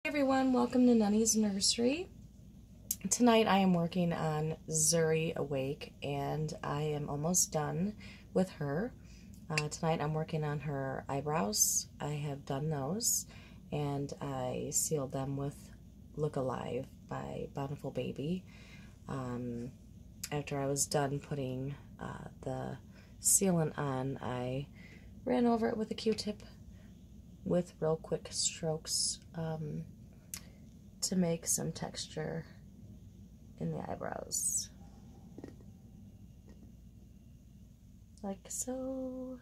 Hey everyone, welcome to Nunny's Nursery. Tonight I am working on Zuri Awake and I am almost done with her. Tonight I'm working on her eyebrows. I have done those and I sealed them with Look Alive by Bountiful Baby. After I was done putting the sealant on, I ran over it with a Q-tip with real quick strokes to make some texture in the eyebrows. Like so.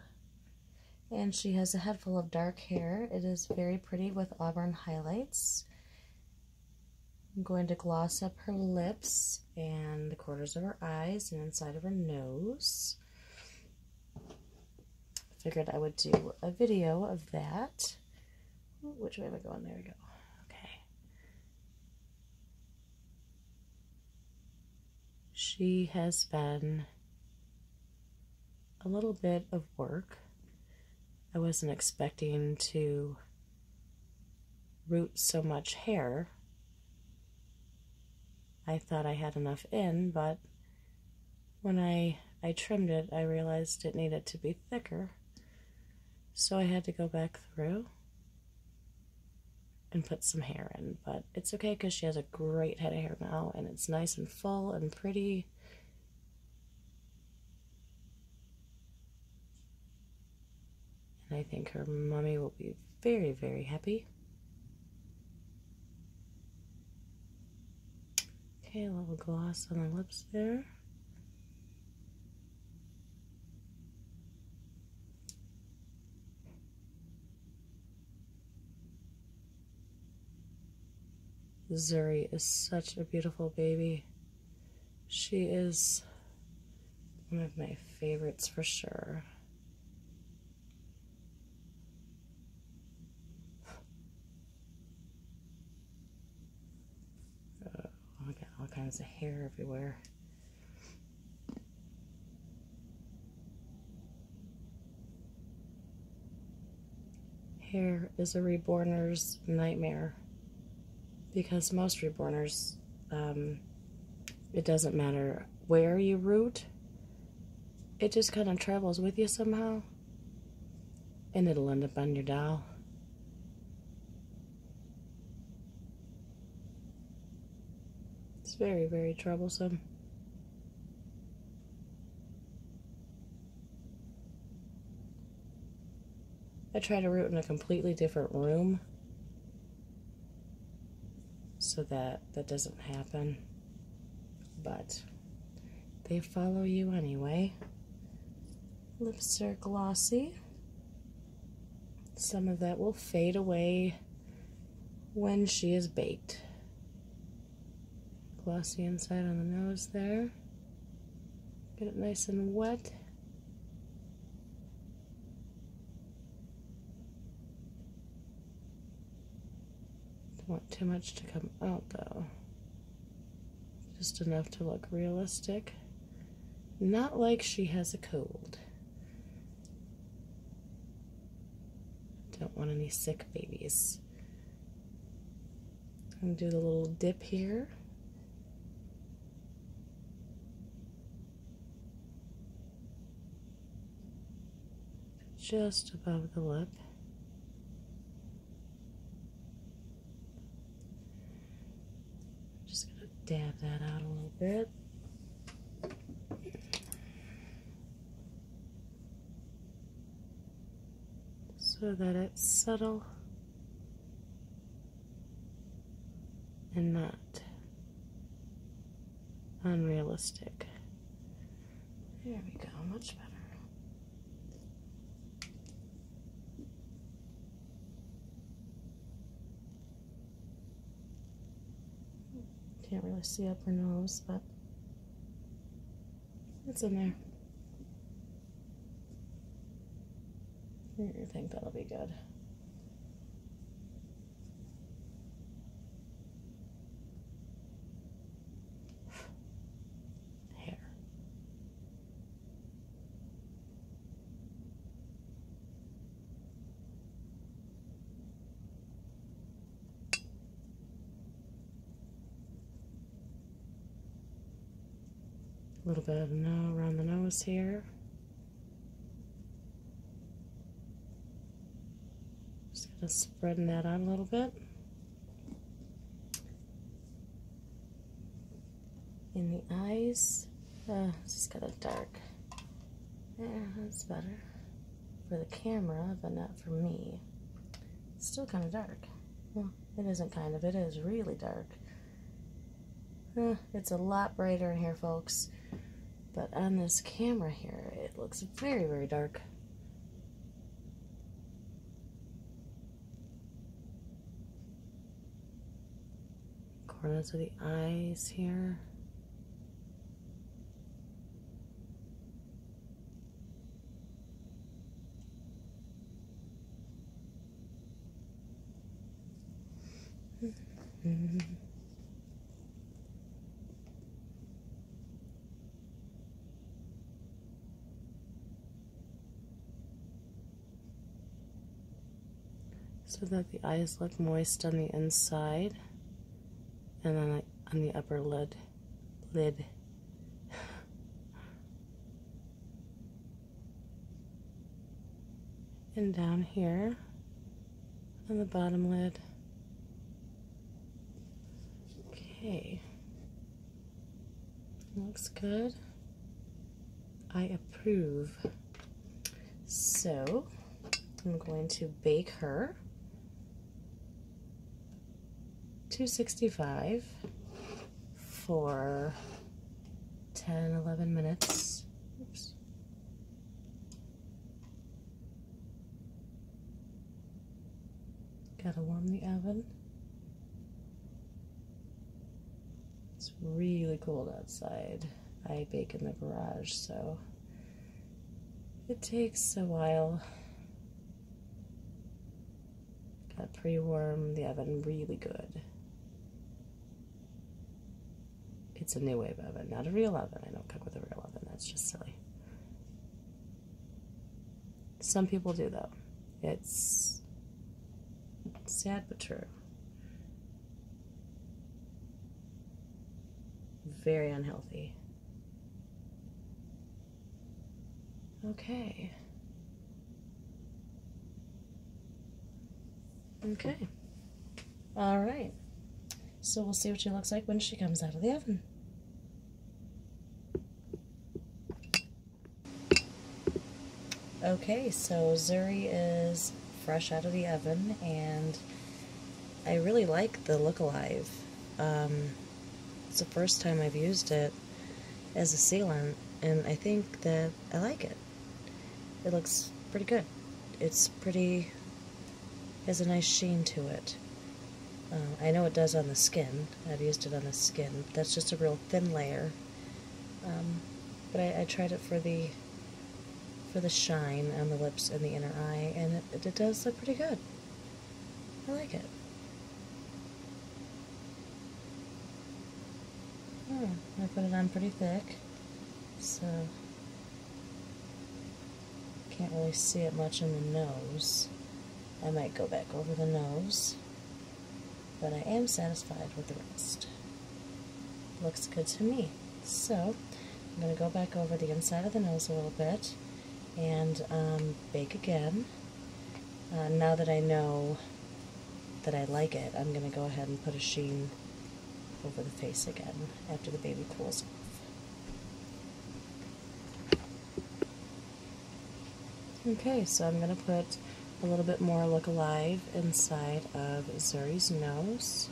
And she has a head full of dark hair. It is very pretty with auburn highlights. I'm going to gloss up her lips and the corners of her eyes and inside of her nose. Figured I would do a video of that. Ooh, which way am I going? There we go. Okay. She has been a little bit of work. I wasn't expecting to root so much hair. I thought I had enough in, but when I trimmed it, I realized it needed to be thicker. So I had to go back through and put some hair in. But it's okay because she has a great head of hair now, and it's nice and full and pretty. And I think her mommy will be very, very happy. Okay, a little gloss on the lips there. Zuri is such a beautiful baby. She is one of my favorites for sure. I got all kinds of hair everywhere. Hair is a reborner's nightmare because most reborners, it doesn't matter where you root, it just kind of travels with you somehow and it'll end up on your doll. It's very, very troublesome. I try to root in a completely different room so that doesn't happen, but they follow you anyway. Lips are glossy. Some of that will fade away when she is baked. Glossy inside on the nose there. Get it nice and wet. Don't want too much to come out though. Just enough to look realistic. Not like she has a cold. Don't want any sick babies. I'm gonna do the little dip here. Just above the lip. Just gonna dab that out a little bit. So that it's subtle and not unrealistic. There we go, much better. Can't really see up her nose, but it's in there. I think that'll be good. Hair. A little bit of around the nose here. Just kind of spreading that out a little bit. In the eyes, this is kind of dark. Yeah, that's better for the camera, but not for me. It's still kind of dark. Well, it isn't kind of, it is really dark. It's a lot brighter in here, folks. But on this camera here, it looks very, very dark. Corners of the eyes here. So that the eyes look moist on the inside, and then on the upper lid. And down here on the bottom lid. Okay, looks good. I approve. So I'm going to bake her 265 for 10-11 minutes. Oops. Gotta warm the oven. It's really cold outside. I bake in the garage, so it takes a while. Gotta pre-warm the oven really good. It's a new wave oven, not a real oven. I don't cook with a real oven, that's just silly. Some people do though. It's sad but true. Very unhealthy. Okay. Okay. All right. So we'll see what she looks like when she comes out of the oven. Okay, so Zuri is fresh out of the oven, and I really like the Look Alive. It's the first time I've used it as a sealant, and I think that I like it. It looks pretty good. It's pretty, has a nice sheen to it. I know it does on the skin. I've used it on the skin. That's just a real thin layer. But I tried it for the shine on the lips and the inner eye, and it does look pretty good. I like it. I put it on pretty thick, so can't really see it much in the nose. I might go back over the nose, but I am satisfied with the rest. Looks good to me. So I'm going to go back over the inside of the nose a little bit and bake again. Now that I know that I like it, I'm going to go ahead and put a sheen over the face again after the baby cools off. Okay, so I'm going to put a little bit more Look Alive inside of Zuri's nose.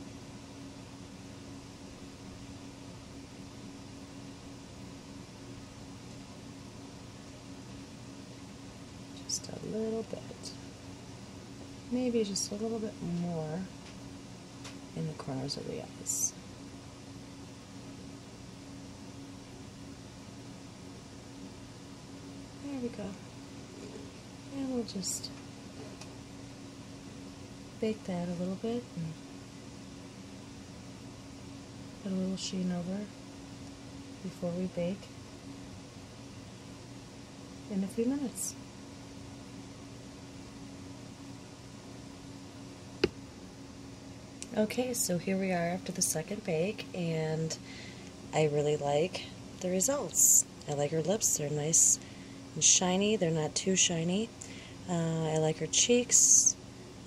Just a little bit. Maybe just a little bit more in the corners of the eyes. There we go. And we'll just bake that a little bit and put a little sheen over before we bake in a few minutes. Okay, so here we are after the second bake, and I really like the results. I like her lips. They're nice and shiny. They're not too shiny. I like her cheeks,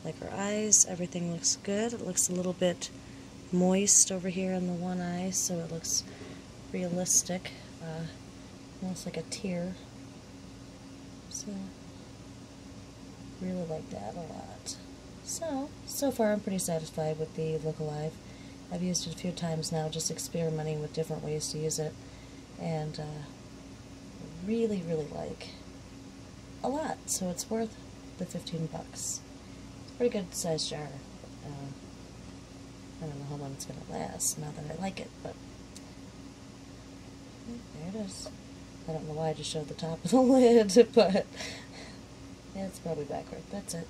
like her eyes. Everything looks good. It looks a little bit moist over here in the one eye, so it looks realistic. Almost like a tear. So, really like that a lot. So far I'm pretty satisfied with the Look Alive. I've used it a few times now, just experimenting with different ways to use it, and really like a lot, so it's worth the 15 bucks. It's a pretty good sized jar. I don't know how long it's going to last now that I like it, but there it is. I don't know why I just showed the top of the lid, but yeah, it's probably backward. That's it.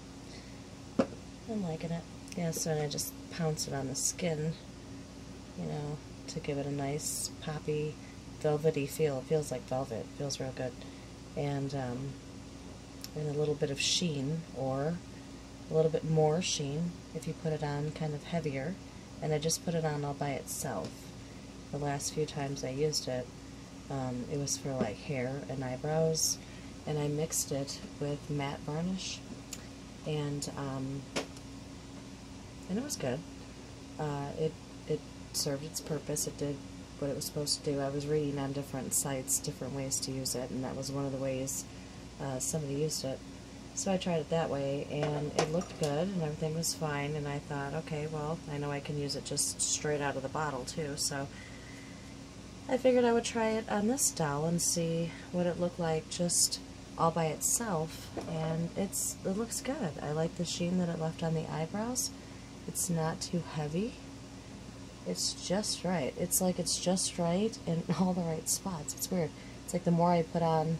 I'm liking it. Yeah, so I just pounce it on the skin, you know, to give it a nice poppy, velvety feel. It feels like velvet. It feels real good. And a little bit of sheen, or a little bit more sheen if you put it on kind of heavier. And I just put it on all by itself. The last few times I used it, it was for like hair and eyebrows, and I mixed it with matte varnish, and it was good. It served its purpose. It did what it was supposed to do. I was reading on different sites different ways to use it, and that was one of the ways somebody used it. So I tried it that way, and it looked good, and everything was fine, and I thought, okay, well, I know I can use it just straight out of the bottle, too, so I figured I would try it on this doll and see what it looked like just all by itself, and it looks good. I like the sheen that it left on the eyebrows. It's not too heavy. It's just right. It's like it's just right in all the right spots. It's weird. It's like the more I put on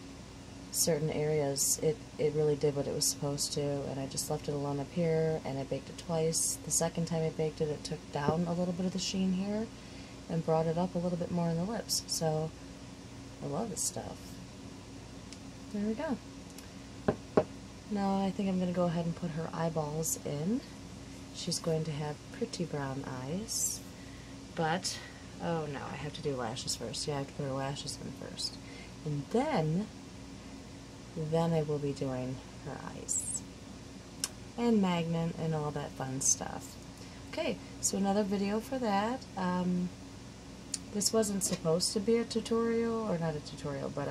certain areas, it really did what it was supposed to, and I just left it alone up here, and I baked it twice. The second time I baked it, it took down a little bit of the sheen here and brought it up a little bit more in the lips. So I love this stuff. There we go. Now I think I'm going to go ahead and put her eyeballs in. She's going to have pretty brown eyes, but oh no, I have to do lashes first. Yeah, I have to put her lashes in first, and then I will be doing her eyes and magnet and all that fun stuff. Okay, so another video for that. This wasn't supposed to be a tutorial, or not a tutorial, but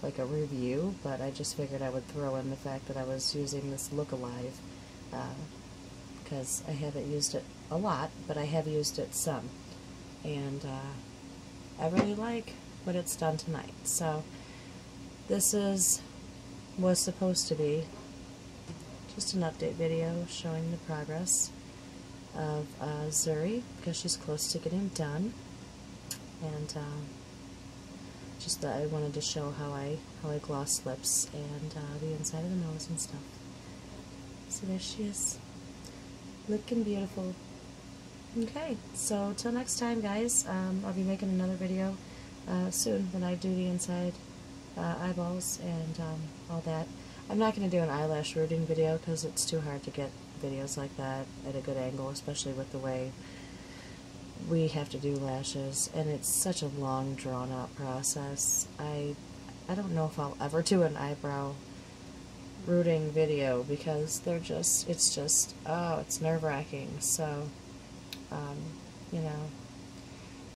like a review, but I just figured I would throw in the fact that I was using this Look Alive, because I haven't used it a lot, but I have used it some, and I really like what it's done tonight. So this was supposed to be just an update video showing the progress of Zuri, because she's close to getting done, and just that I wanted to show how I gloss lips and the inside of the nose and stuff. So there she is, looking beautiful. Okay, so till next time, guys. I'll be making another video soon when I do the inside eyeballs and all that. I'm not going to do an eyelash rooting video because it's too hard to get videos like that at a good angle, especially with the way we have to do lashes, and it's such a long, drawn-out process. I don't know if I'll ever do an eyebrow rooting video because it's nerve-wracking. So, you know,